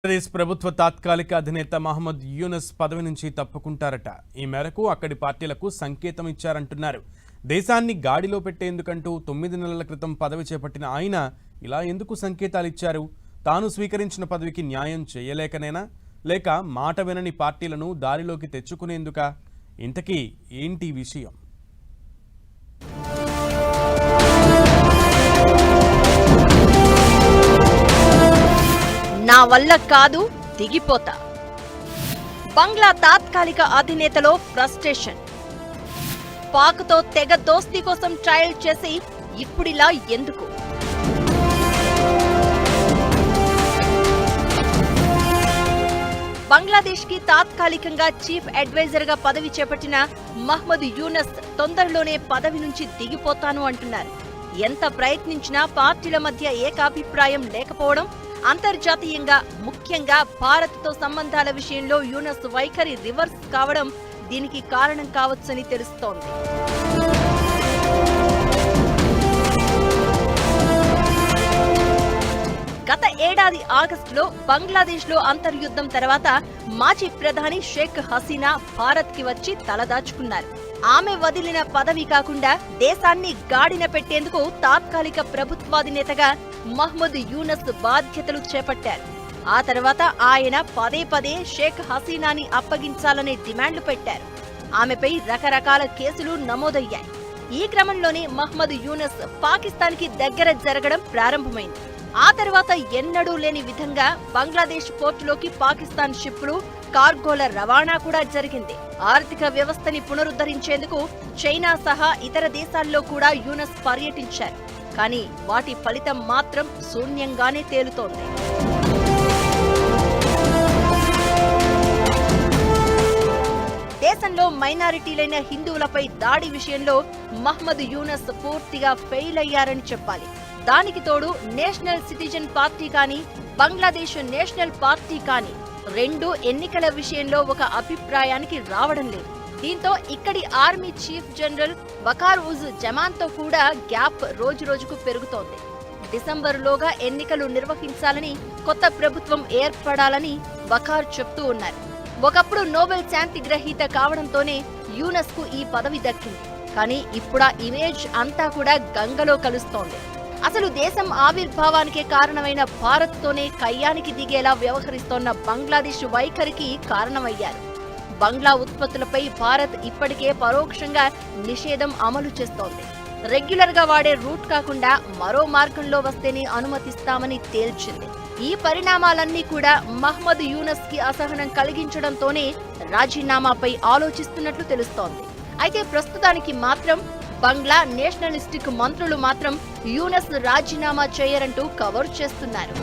ఆంధ్రప్రదేశ్ ప్రభుత్వ తాత్కాలిక అధినేత మహమ్మద్ యూనస్ పదవి నుంచి తప్పుకుంటారట. ఈ మేరకు అక్కడి పార్టీలకు సంకేతం ఇచ్చారంటున్నారు. దేశాన్ని గాడిలో పెట్టేందుకంటూ 9 నెలల క్రితం పదవి చేపట్టిన ఆయన ఇలా ఎందుకు సంకేతాలు ఇచ్చారు? తాను స్వీకరించిన పదవికి న్యాయం చేయలేకనేనా, లేక మాట వినని పార్టీలను దారిలోకి తెచ్చుకునేందుకా? ఇంతకీ ఏంటి విషయం? నా వల్ల కాదు, దిగిపోతా. బంగ్లా తాత్కాలిక అధినేతలో ఫ్రస్ట్రేషన్. పాక్తో తెగ దోస్తీ కోసం ట్రయల్ చేసి ఇప్పుడిలా ఎందుకు? బంగ్లాదేశ్ కి తాత్కాలికంగా చీఫ్ అడ్వైజర్ గా పదవి చేపట్టిన మహ్మద్ యూనస్ తొందరలోనే పదవి నుంచి దిగిపోతాను అంటున్నారు. ఎంత ప్రయత్నించినా పార్టీల మధ్య ఏకాభిప్రాయం లేకపోవడం, అంతర్జాతీయంగా ముఖ్యంగా భారత్తో సంబంధాల విషయంలో యూనస్ వైఖరి రివర్స్ కావడం దీనికి కారణం కావచ్చని తెలుస్తోంది. గత ఏడాది ఆగస్టులో బంగ్లాదేశ్లో అంతర్యుద్ధం తర్వాత మాజీ ప్రధాని షేక్ హసీనా భారత్కి వచ్చి తలదాచుకున్నారు. ఆమె వదిలిన పదవి కాకుండా దేశాన్ని గాడిన పెట్టేందుకు తాత్కాలిక ప్రభుత్వాధినేతగా మహ్మద్ యూనస్ బాధ్యతలు చేపట్టారు. ఆ తర్వాత ఆయన పదే పదే షేక్ హసీనాని అప్పగించాలనే డిమాండ్లు పెట్టారు. ఆమెపై రకరకాల కేసులు నమోదయ్యాయి. ఈ క్రమంలోనే మహ్మద్ యూనస్ పాకిస్తాన్కి దగ్గర జరగడం ప్రారంభమైంది. ఆ తర్వాత ఎన్నడూ లేని విధంగా బంగ్లాదేశ్ పోర్టులోకి పాకిస్తాన్ షిప్లు, కార్గోల రవాణా కూడా జరిగింది. ఆర్థిక వ్యవస్థని పునరుద్ధరించేందుకు చైనా సహా ఇతర దేశాల్లో కూడా యూనస్ పర్యటించారు. కానీ వాటి ఫలితం మాత్రం శూన్యంగానే తేలుతోంది. దేశంలో మైనారిటీలైన హిందువులపై దాడి విషయంలో మహ్మద్ యూనస్ పూర్తిగా ఫెయిల్ అయ్యారని చెప్పాలి. దానికి తోడు నేషనల్ సిటిజన్ పార్టీ కానీ, బంగ్లాదేశ్ నేషనల్ పార్టీ కానీ రెండు ఎన్నికల విషయంలో ఒక అభిప్రాయానికి రావడం లేదు. దీంతో ఇక్కడి army chief general Waqar uz జమాన్తో కూడా గ్యాప్ రోజురోజుకు పెరుగుతోంది. డిసెంబరులోగా ఎన్నికలు నిర్వహించాలని, కొత్త ప్రభుత్వం ఏర్పడాలని వకార్ చెప్తూ ఉన్నారు. ఒకప్పుడు నోబెల్ శాంతి గ్రహీత కావడంతోనే యూనస్ కు ఈ పదవి దక్కింది. కానీ ఇప్పుడు ఆ ఇమేజ్ అంతా కూడా గంగలో కలుస్తోంది. అసలు దేశం ఆవిర్భావానికే కారణమైన భారత్తోనే కయ్యానికి దిగేలా వ్యవహరిస్తోన్న బంగ్లాదేశ్ వైఖరికి కారణమయ్యారు. బంగ్లా ఉత్పత్తులపై భారత్ ఇప్పటికే పరోక్షంగా నిషేధం అమలు చేస్తోంది. రెగ్యులర్ గా వాడే రూట్ కాకుండా మరో మార్గంలో వస్తేనే అనుమతిస్తామని తేల్చింది. ఈ పరిణామాలన్నీ కూడా మహ్మద్ యూనస్ కి అసహనం కలిగించడంతోనే రాజీనామాపై ఆలోచిస్తున్నట్లు తెలుస్తోంది. అయితే ప్రస్తుతానికి మాత్రం బంగ్లా నేషనలిస్టిక్ మంత్రులు మాత్రం యూనస్ రాజీనామా చేయరంటూ కవర్ చేస్తున్నారు.